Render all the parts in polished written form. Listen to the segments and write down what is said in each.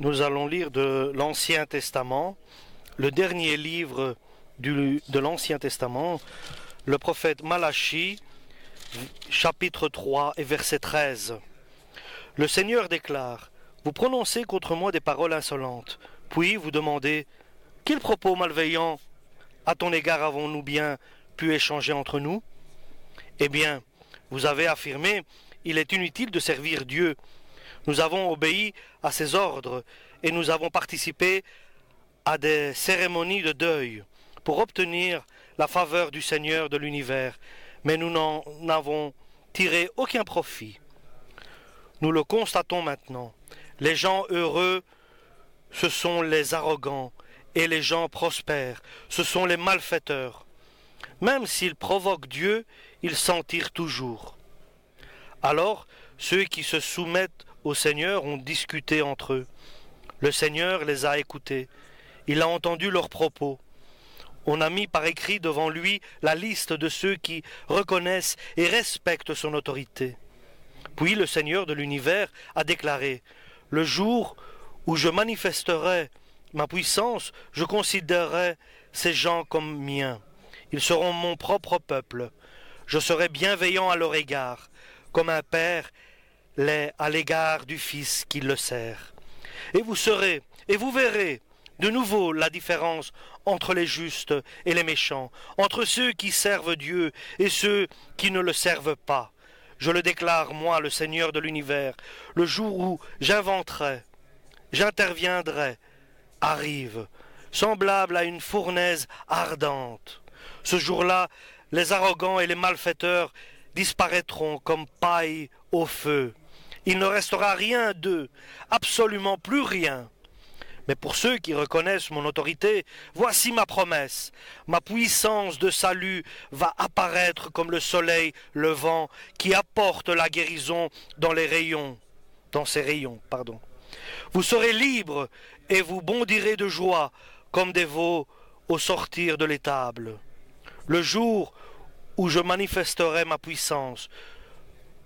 Nous allons lire de l'Ancien Testament, le dernier livre de l'Ancien Testament, le prophète Malachie, chapitre 3 et verset 13. Le Seigneur déclare: « Vous prononcez contre moi des paroles insolentes, puis vous demandez: quels propos malveillants à ton égard avons-nous bien pu échanger entre nous? Eh bien, vous avez affirmé: il est inutile de servir Dieu. Nous avons obéi à ses ordres et nous avons participé à des cérémonies de deuil pour obtenir la faveur du Seigneur de l'univers, mais nous n'en avons tiré aucun profit. Nous le constatons maintenant. Les gens heureux, ce sont les arrogants, et les gens prospères, ce sont les malfaiteurs. Même s'ils provoquent Dieu, ils s'en tirent toujours. Alors, ceux qui se soumettent au Seigneur ont discuté entre eux. Le Seigneur les a écoutés. Il a entendu leurs propos. On a mis par écrit devant lui la liste de ceux qui reconnaissent et respectent son autorité. Puis le Seigneur de l'univers a déclaré: « Le jour où je manifesterai ma puissance, je considérerai ces gens comme miens. Ils seront mon propre peuple. Je serai bienveillant à leur égard, comme un père l'est à l'égard du fils qui le sert. Et vous serez, et vous verrez de nouveau la différence entre les justes et les méchants, entre ceux qui servent Dieu et ceux qui ne le servent pas. Je le déclare, moi, le Seigneur de l'univers, le jour où j'interviendrai, arrive, semblable à une fournaise ardente. Ce jour-là, les arrogants et les malfaiteurs disparaîtront comme paille au feu. Il ne restera rien d'eux, absolument plus rien. Mais pour ceux qui reconnaissent mon autorité, voici ma promesse. Ma puissance de salut va apparaître comme le soleil levant qui apporte la guérison dans ses rayons. Vous serez libres et vous bondirez de joie comme des veaux au sortir de l'étable. Le jour où je manifesterai ma puissance,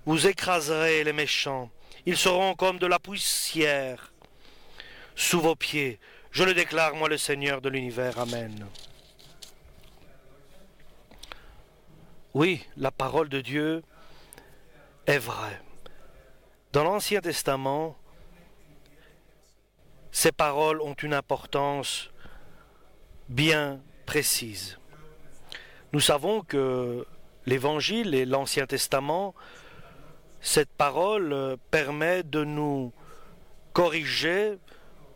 vous écraserez les méchants. Ils seront comme de la poussière sous vos pieds. Je le déclare, moi, le Seigneur de l'univers. Amen. » Oui, la parole de Dieu est vraie. Dans l'Ancien Testament, ces paroles ont une importance bien précise. Nous savons que l'Évangile et l'Ancien Testament, cette parole permet de nous corriger,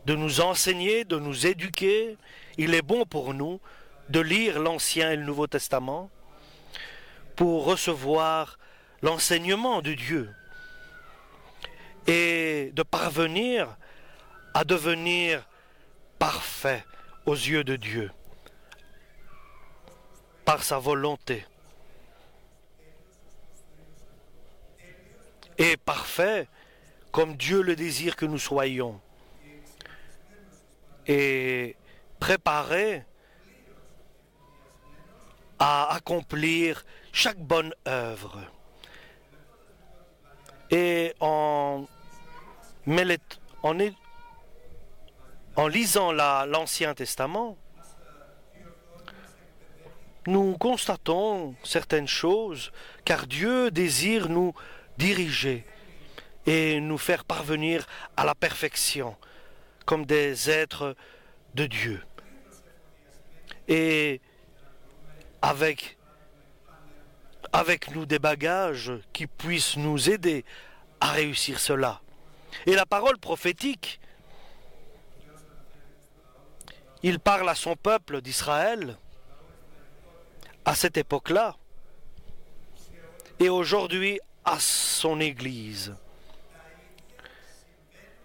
de nous enseigner, de nous éduquer. Il est bon pour nous de lire l'Ancien et le Nouveau Testament pour recevoir l'enseignement de Dieu et de parvenir à devenir parfait aux yeux de Dieu par sa volonté. Et parfait comme Dieu le désire que nous soyons. Et préparé à accomplir chaque bonne œuvre. Et en lisant l'Ancien Testament, nous constatons certaines choses, car Dieu désire nous diriger et nous faire parvenir à la perfection comme des êtres de Dieu. Et avec nous des bagages qui puissent nous aider à réussir cela. Et la parole prophétique, il parle à son peuple d'Israël à cette époque-là et aujourd'hui à son Église.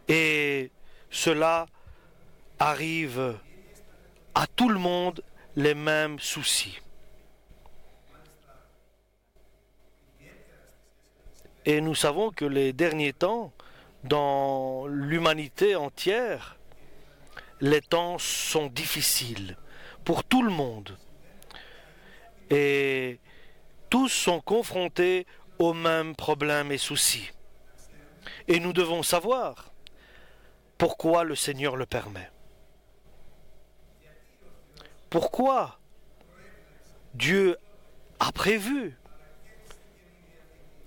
Et cela arrive à tout le monde les mêmes soucis. Et nous savons que les derniers temps, dans l'humanité entière, les temps sont difficiles pour tout le monde. Et tous sont confrontés aux mêmes problèmes et soucis. Et nous devons savoir pourquoi le Seigneur le permet. Pourquoi Dieu a prévu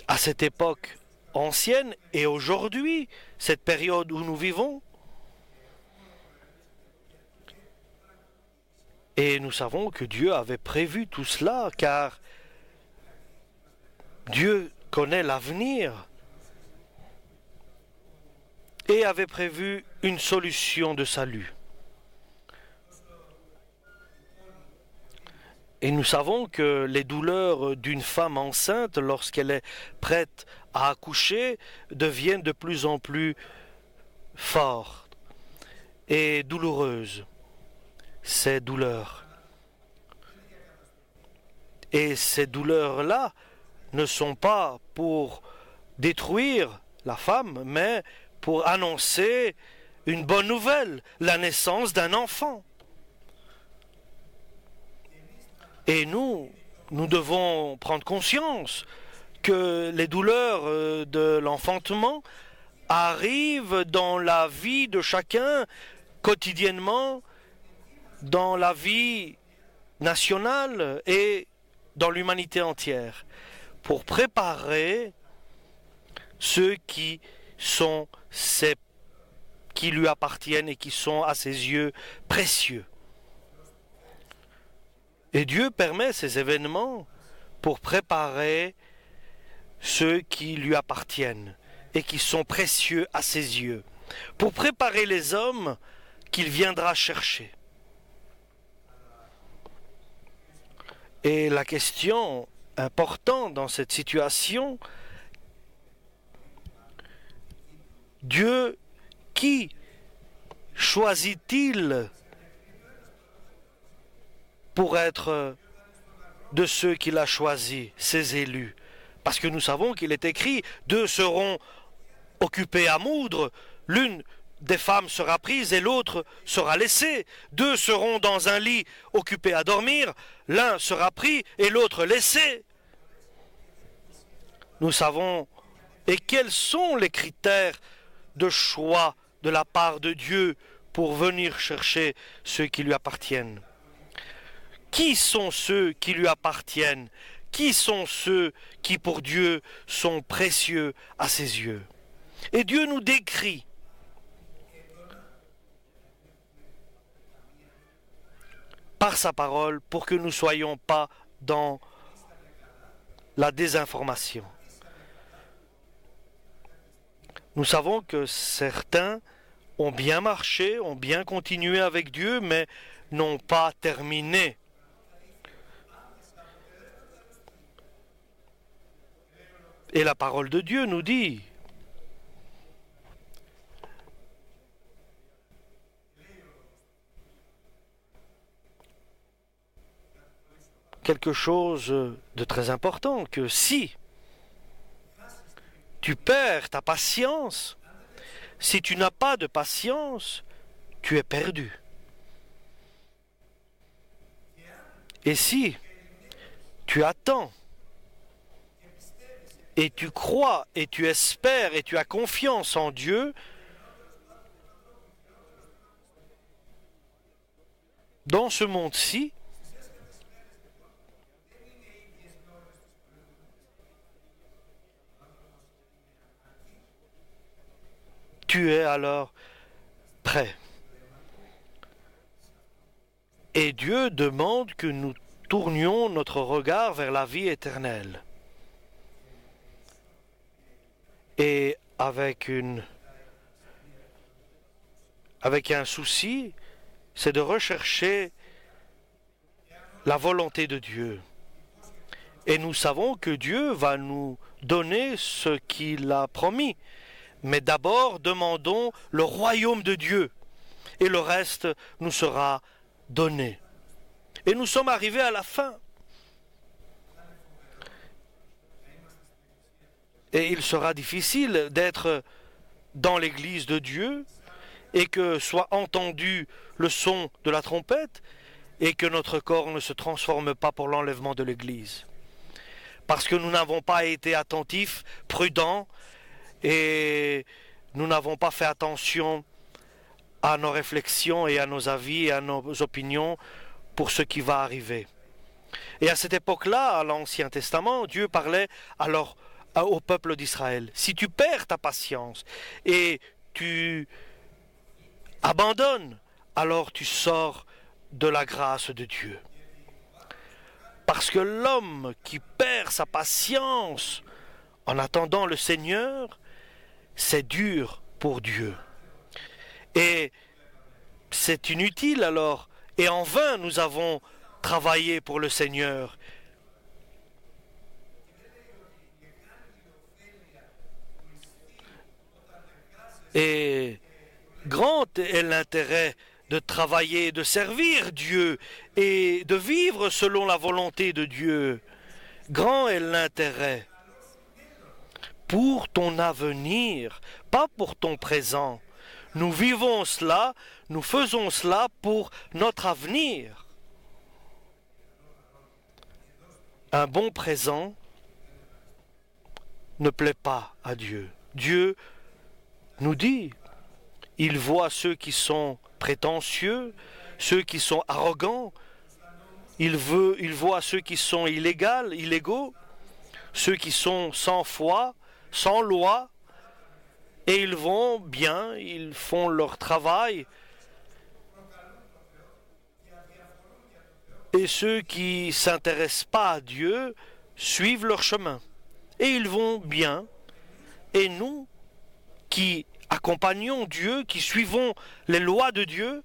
à cette époque ancienne et aujourd'hui, cette période où nous vivons. Et nous savons que Dieu avait prévu tout cela, car Dieu connaît l'avenir et avait prévu une solution de salut. Et nous savons que les douleurs d'une femme enceinte, lorsqu'elle est prête à accoucher, deviennent de plus en plus fortes et douloureuses, ces douleurs. Et ces douleurs-là ne sont pas pour détruire la femme, mais pour annoncer une bonne nouvelle, la naissance d'un enfant. Et nous devons prendre conscience que les douleurs de l'enfantement arrivent dans la vie de chacun quotidiennement, dans la vie nationale et dans l'humanité entière, pour préparer ceux qui lui appartiennent et qui sont à ses yeux précieux. Et Dieu permet ces événements pour préparer ceux qui lui appartiennent et qui sont précieux à ses yeux, pour préparer les hommes qu'il viendra chercher. Et la question importante dans cette situation, Dieu, qui choisit-il pour être de ceux qu'il a choisis, ses élus? Parce que nous savons qu'il est écrit, deux seront occupés à moudre, l'une des femmes sera prise et l'autre sera laissée. Deux seront dans un lit occupés à dormir, l'un sera pris et l'autre laissé. Nous savons, et quels sont les critères de choix de la part de Dieu pour venir chercher ceux qui lui appartiennent? Qui sont ceux qui lui appartiennent? Qui sont ceux qui pour Dieu sont précieux à ses yeux? Et Dieu nous décrit par sa parole pour que nous ne soyons pas dans la désinformation. Nous savons que certains ont bien marché, ont bien continué avec Dieu, mais n'ont pas terminé. Et la parole de Dieu nous dit quelque chose de très important, que si tu perds ta patience, si tu n'as pas de patience, tu es perdu. Et si tu attends, et tu crois, et tu espères, et tu as confiance en Dieu, dans ce monde-ci, tu es alors prêt. Et Dieu demande que nous tournions notre regard vers la vie éternelle. Et avec un souci, c'est de rechercher la volonté de Dieu. Et nous savons que Dieu va nous donner ce qu'il a promis. Mais d'abord, demandons le royaume de Dieu. Et le reste nous sera donné. Et nous sommes arrivés à la fin. Et il sera difficile d'être dans l'église de Dieu et que soit entendu le son de la trompette et que notre corps ne se transforme pas pour l'enlèvement de l'église. Parce que nous n'avons pas été attentifs, prudents, et nous n'avons pas fait attention à nos réflexions et à nos avis et à nos opinions pour ce qui va arriver. Et à cette époque-là, à l'Ancien Testament, Dieu parlait alors au peuple d'Israël. Si tu perds ta patience et tu abandonnes, alors tu sors de la grâce de Dieu. Parce que l'homme qui perd sa patience en attendant le Seigneur, c'est dur pour Dieu. Et c'est inutile alors. Et en vain nous avons travaillé pour le Seigneur. Et grand est l'intérêt de travailler, de servir Dieu et de vivre selon la volonté de Dieu. Grand est l'intérêt pour ton avenir, pas pour ton présent. Nous vivons cela, nous faisons cela pour notre avenir. Un bon présent ne plaît pas à Dieu. Dieu nous dit, il voit ceux qui sont prétentieux, ceux qui sont arrogants, il voit ceux qui sont illégaux, ceux qui sont sans foi, sans loi, et ils vont bien, ils font leur travail. Et ceux qui ne s'intéressent pas à Dieu suivent leur chemin. Et ils vont bien. Et nous, qui accompagnons Dieu, qui suivons les lois de Dieu,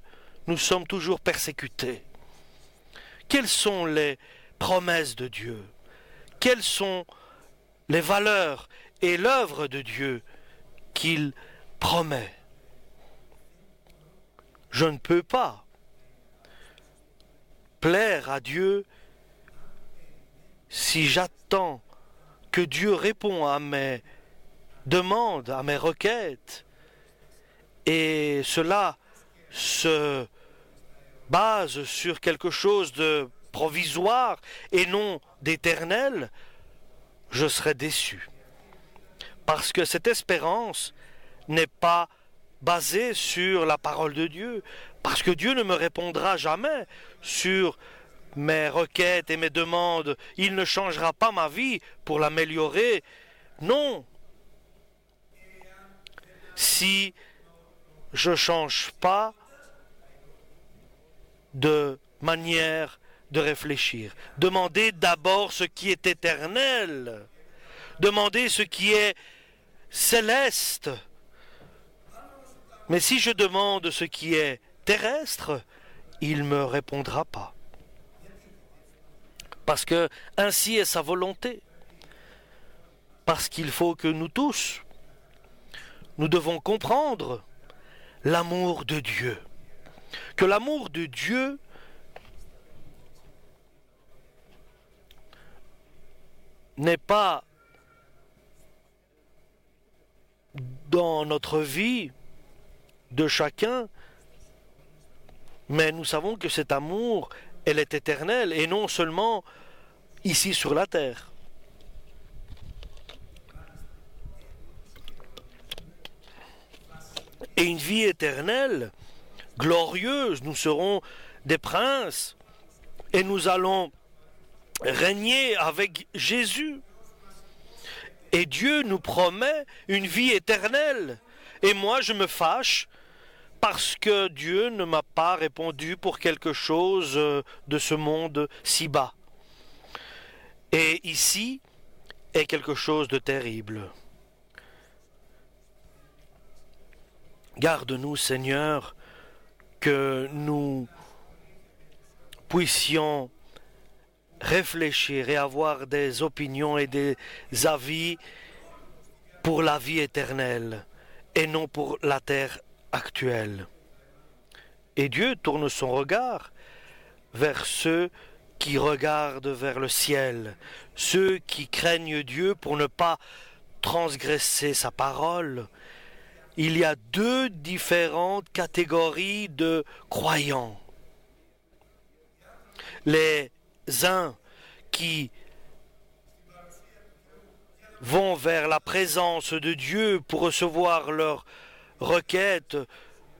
nous sommes toujours persécutés. Quelles sont les promesses de Dieu? Quelles sont les valeurs et l'œuvre de Dieu qu'il promet? Je ne peux pas plaire à Dieu si j'attends que Dieu réponde à mes demandes, à mes requêtes, et cela se base sur quelque chose de provisoire et non d'éternel, je serai déçu. Parce que cette espérance n'est pas basée sur la parole de Dieu, parce que Dieu ne me répondra jamais sur mes requêtes et mes demandes. Il ne changera pas ma vie pour l'améliorer. Non. Si je ne change pas de manière de réfléchir. Demandez d'abord ce qui est éternel. Demandez ce qui est céleste. Mais si je demande ce qui est terrestre, il ne me répondra pas. Parce que ainsi est sa volonté. Parce qu'il faut que nous tous, nous devons comprendre l'amour de Dieu. Que l'amour de Dieu n'est pas dans notre vie de chacun, mais nous savons que cet amour, elle est éternelle et non seulement ici sur la terre. Et une vie éternelle, glorieuse, nous serons des princes et nous allons régner avec Jésus. Et Dieu nous promet une vie éternelle. Et moi, je me fâche parce que Dieu ne m'a pas répondu pour quelque chose de ce monde si bas. Et ici est quelque chose de terrible. Garde-nous, Seigneur, que nous puissions réfléchir et avoir des opinions et des avis pour la vie éternelle et non pour la terre actuelle. Et Dieu tourne son regard vers ceux qui regardent vers le ciel, ceux qui craignent Dieu pour ne pas transgresser sa parole. Il y a deux différentes catégories de croyants. Les uns qui vont vers la présence de Dieu pour recevoir leurs requêtes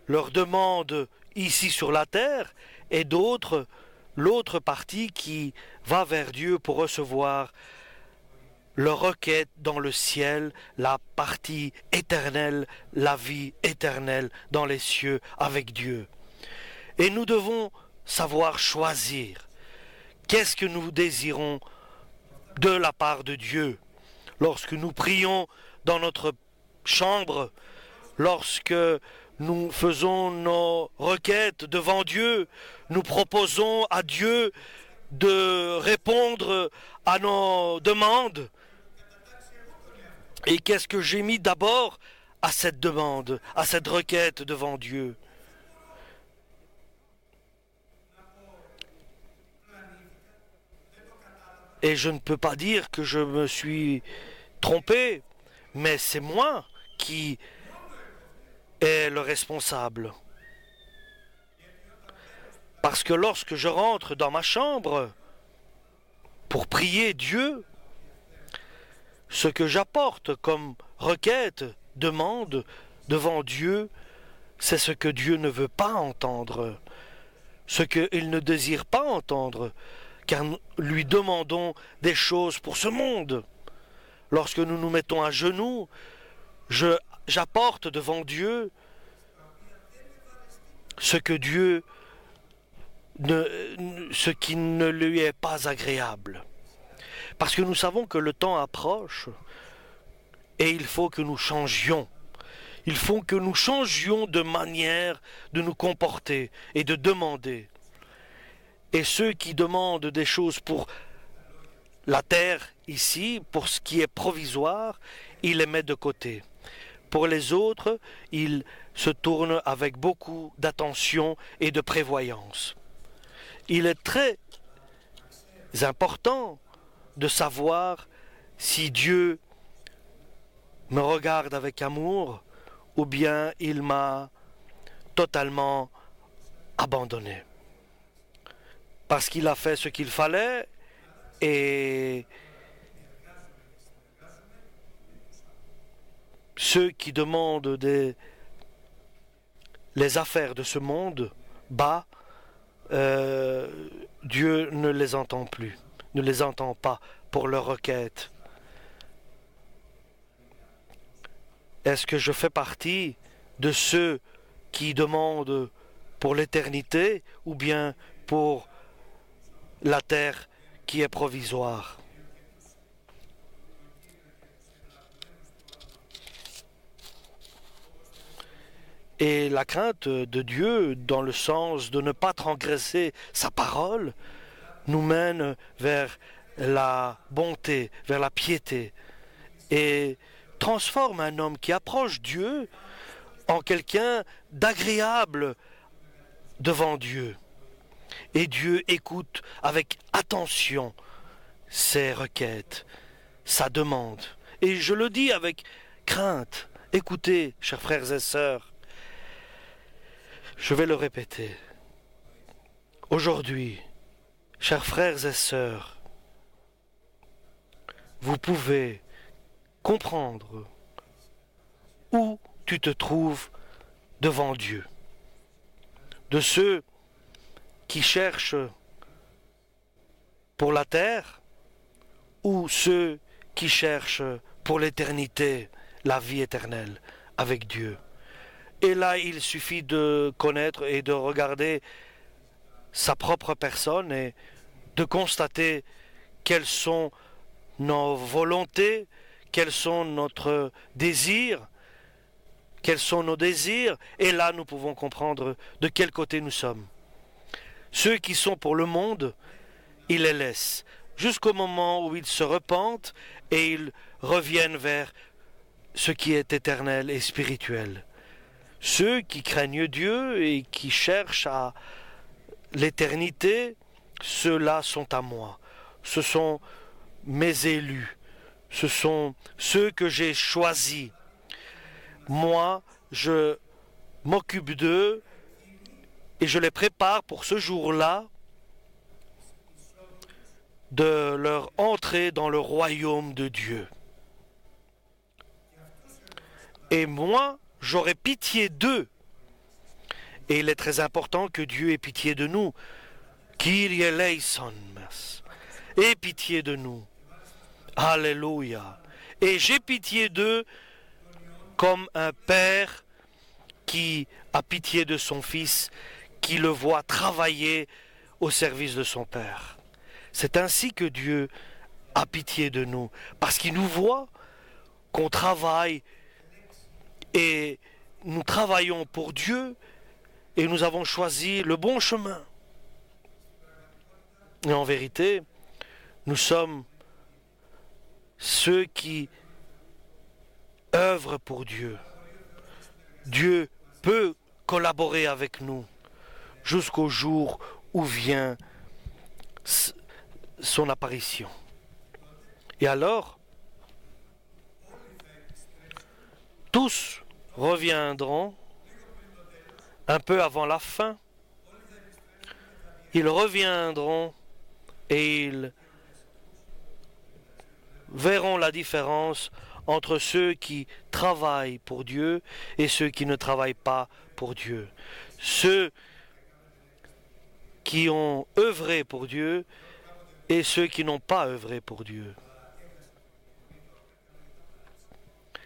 leur demande ici sur la terre, et d'autres, l'autre partie qui va vers Dieu pour recevoir leur requête dans le ciel, la partie éternelle, la vie éternelle dans les cieux avec Dieu. Et nous devons savoir choisir. Qu'est-ce que nous désirons de la part de Dieu? Lorsque nous prions dans notre chambre, lorsque nous faisons nos requêtes devant Dieu, nous proposons à Dieu de répondre à nos demandes. Et qu'est-ce que j'ai mis d'abord à cette demande, à cette requête devant Dieu? Et je ne peux pas dire que je me suis trompé, mais c'est moi qui est le responsable. Parce que lorsque je rentre dans ma chambre pour prier Dieu, ce que j'apporte comme requête, demande devant Dieu, c'est ce que Dieu ne veut pas entendre, ce qu'il ne désire pas entendre, car nous lui demandons des choses pour ce monde. Lorsque nous nous mettons à genoux, j'apporte devant Dieu ce que Dieu ce qui ne lui est pas agréable. Parce que nous savons que le temps approche et il faut que nous changions. Il faut que nous changions de manière de nous comporter et de demander. Et ceux qui demandent des choses pour la terre ici, pour ce qui est provisoire, ils les mettent de côté. Pour les autres, ils se tournent avec beaucoup d'attention et de prévoyance. Il est très important de savoir si Dieu me regarde avec amour ou bien il m'a totalement abandonné. Parce qu'il a fait ce qu'il fallait et ceux qui demandent les affaires de ce monde bas, Dieu ne les entend plus, ne les entend pas pour leurs requêtes. Est-ce que je fais partie de ceux qui demandent pour l'éternité ou bien pour la terre qui est provisoire? Et la crainte de Dieu, dans le sens de ne pas transgresser sa parole, nous mène vers la bonté, vers la piété, et transforme un homme qui approche Dieu en quelqu'un d'agréable devant Dieu. Et Dieu écoute avec attention ses requêtes, sa demande. Et je le dis avec crainte. Écoutez, chers frères et sœurs, je vais le répéter. Aujourd'hui, chers frères et sœurs, vous pouvez comprendre où tu te trouves devant Dieu. De ceux qui cherchent pour la terre ou ceux qui cherchent pour l'éternité, la vie éternelle avec Dieu. Et là, il suffit de connaître et de regarder sa propre personne et de constater quelles sont nos volontés, quels sont notre désir, quels sont nos désirs, et là nous pouvons comprendre de quel côté nous sommes. Ceux qui sont pour le monde, ils les laissent, jusqu'au moment où ils se repentent et ils reviennent vers ce qui est éternel et spirituel. Ceux qui craignent Dieu et qui cherchent à l'éternité, ceux-là sont à moi. Ce sont mes élus. Ce sont ceux que j'ai choisis. Moi, je m'occupe d'eux et je les prépare pour ce jour-là de leur entrée dans le royaume de Dieu. Et moi, j'aurai pitié d'eux Et il est très important que Dieu ait pitié de nous. Kyrie eleison, aie pitié de nous. Alléluia. Et j'ai pitié d'eux comme un père qui a pitié de son fils, qui le voit travailler au service de son père. C'est ainsi que Dieu a pitié de nous, parce qu'il nous voit qu'on travaille et nous travaillons pour Dieu et nous avons choisi le bon chemin. Et en vérité, nous sommes ceux qui œuvrent pour Dieu. Dieu peut collaborer avec nous jusqu'au jour où vient son apparition. Et alors, tous reviendront un peu avant la fin. Ils reviendront et ils verront la différence entre ceux qui travaillent pour Dieu et ceux qui ne travaillent pas pour Dieu. Ceux qui ont œuvré pour Dieu et ceux qui n'ont pas œuvré pour Dieu.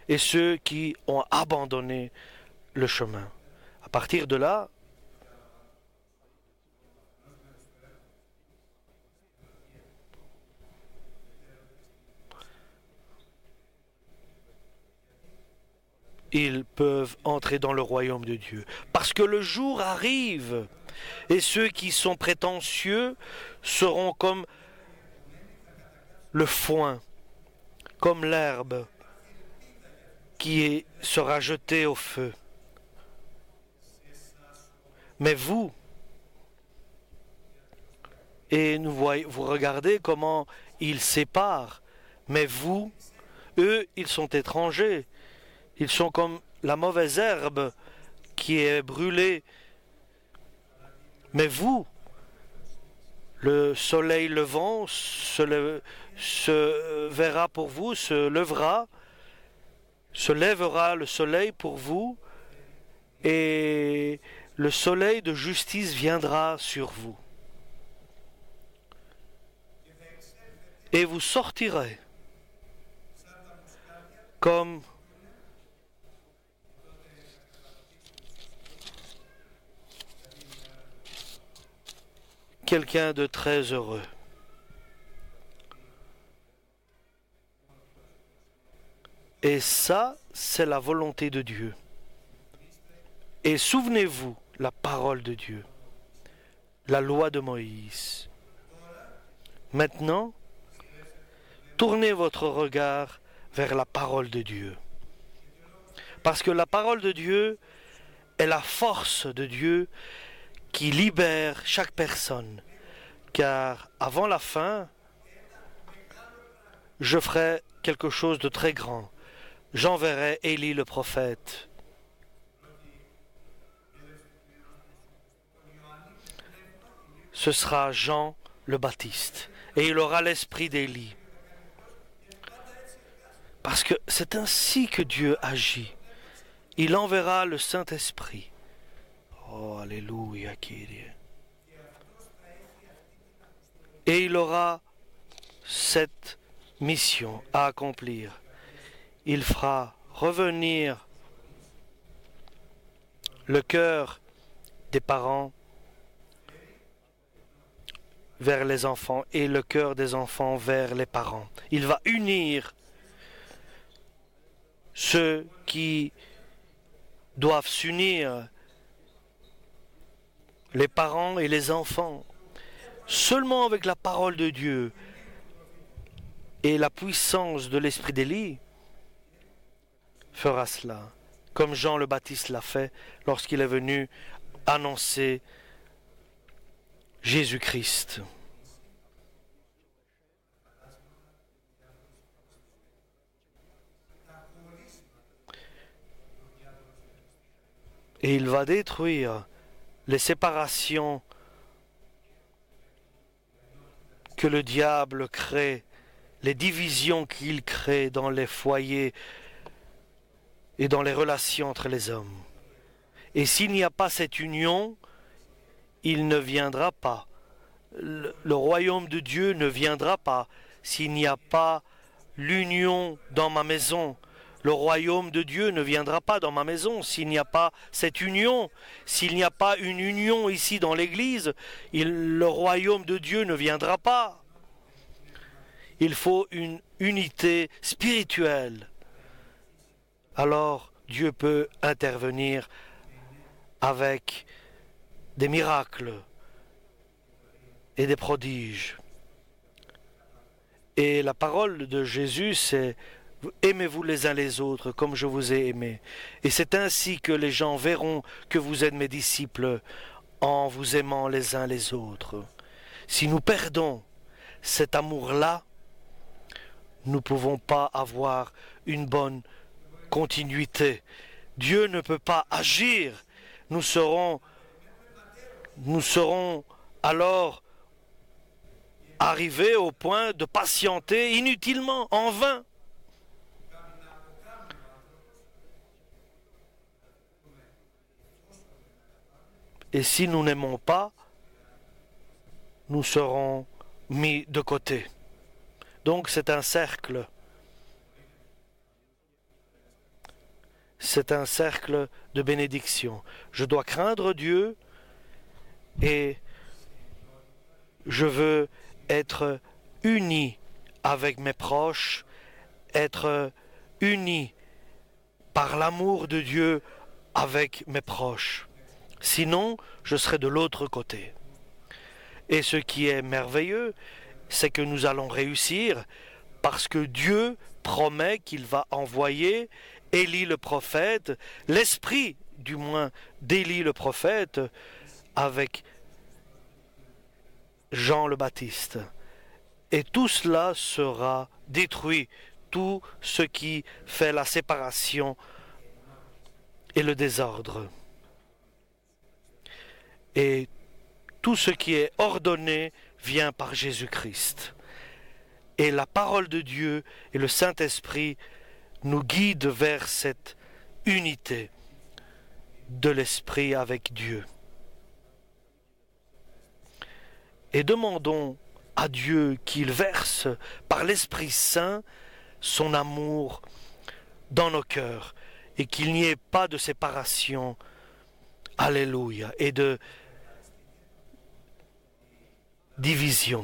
Et ceux qui ont abandonné le chemin. À partir de là, ils peuvent entrer dans le royaume de Dieu. Parce que le jour arrive, et ceux qui sont prétentieux seront comme le foin, comme l'herbe qui sera jetée au feu. Mais vous, et vous regardez comment ils séparent, mais vous, eux, ils sont étrangers. Ils sont comme la mauvaise herbe qui est brûlée. Mais vous, le soleil levant se verra pour vous, se lèvera le soleil pour vous, et le soleil de justice viendra sur vous. Et vous sortirez comme quelqu'un de très heureux. Et ça, c'est la volonté de Dieu. Et souvenez-vous, la parole de Dieu, la loi de Moïse. Maintenant, tournez votre regard vers la parole de Dieu. Parce que la parole de Dieu est la force de Dieu qui libère chaque personne. Car avant la fin, je ferai quelque chose de très grand. J'enverrai Élie le prophète. Ce sera Jean le Baptiste. Et il aura l'esprit d'Élie. Parce que c'est ainsi que Dieu agit. Il enverra le Saint-Esprit. Oh, alléluia, Kyrie. Et il aura cette mission à accomplir. Il fera revenir le cœur des parents vers les enfants et le cœur des enfants vers les parents. Il va unir ceux qui doivent s'unir, les parents et les enfants. Seulement avec la parole de Dieu et la puissance de l'esprit d'Élie fera cela, comme Jean le Baptiste l'a fait lorsqu'il est venu annoncer Jésus-Christ. Et il va détruire les séparations que le diable crée, les divisions qu'il crée dans les foyers et dans les relations entre les hommes. Et s'il n'y a pas cette union, il ne viendra pas. Le royaume de Dieu ne viendra pas s'il n'y a pas l'union dans ma maison. Le royaume de Dieu ne viendra pas dans ma maison s'il n'y a pas cette union. S'il n'y a pas une union ici dans l'Église, le royaume de Dieu ne viendra pas. Il faut une unité spirituelle. Alors Dieu peut intervenir avec des miracles et des prodiges. Et la parole de Jésus, c'est « Aimez-vous les uns les autres comme je vous ai aimé. » Et c'est ainsi que les gens verront que vous êtes mes disciples en vous aimant les uns les autres. Si nous perdons cet amour-là, nous ne pouvons pas avoir une bonne continuité. Dieu ne peut pas agir. Nous serons alors arrivés au point de patienter inutilement, en vain. Et si nous n'aimons pas, nous serons mis de côté. Donc c'est un cercle. C'est un cercle de bénédiction. Je dois craindre Dieu et je veux être uni avec mes proches, être uni par l'amour de Dieu avec mes proches. Sinon, je serai de l'autre côté. Et ce qui est merveilleux, c'est que nous allons réussir parce que Dieu promet qu'il va envoyer Élie le prophète, l'esprit du moins d'Élie le prophète, avec Jean le Baptiste. Et tout cela sera détruit, tout ce qui fait la séparation et le désordre. Et tout ce qui est ordonné vient par Jésus-Christ. Et la parole de Dieu et le Saint-Esprit nous guident vers cette unité de l'Esprit avec Dieu. Et demandons à Dieu qu'il verse par l'Esprit Saint son amour dans nos cœurs et qu'il n'y ait pas de séparation, alléluia, et de division.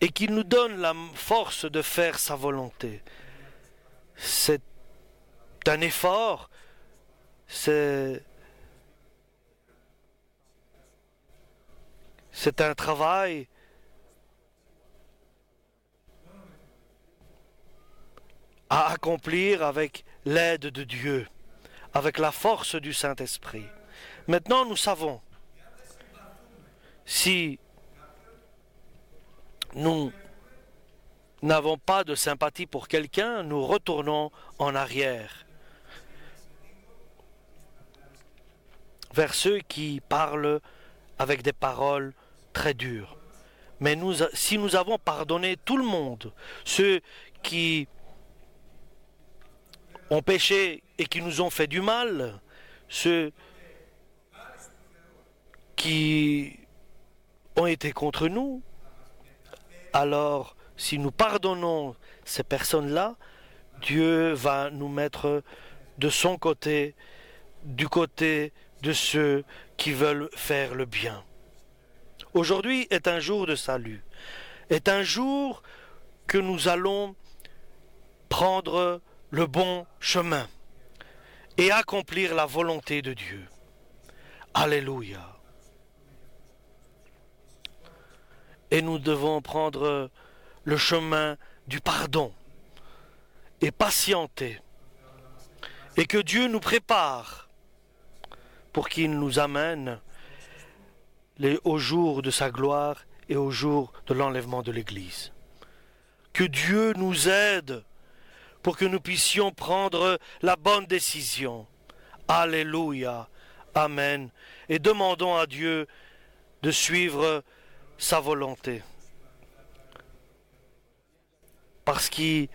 Et qu'il nous donne la force de faire sa volonté. C'est un effort, c'est un travail à accomplir avec l'aide de Dieu, avec la force du Saint-Esprit. Maintenant, nous savons, si nous n'avons pas de sympathie pour quelqu'un, nous retournons en arrière vers ceux qui parlent avec des paroles très dures. Mais si nous avons pardonné tout le monde, ceux qui ont péché et qui nous ont fait du mal, ceux qui ont été contre nous, alors si nous pardonnons ces personnes-là, Dieu va nous mettre de son côté, du côté de ceux qui veulent faire le bien. Aujourd'hui est un jour de salut, est un jour que nous allons prendre le bon chemin et accomplir la volonté de Dieu. Alléluia. Et nous devons prendre le chemin du pardon et patienter. Et que Dieu nous prépare pour qu'il nous amène au jour de sa gloire et au jour de l'enlèvement de l'Église. Que Dieu nous aide pour que nous puissions prendre la bonne décision. Alléluia. Amen. Et demandons à Dieu de suivre sa volonté. Parce qu'il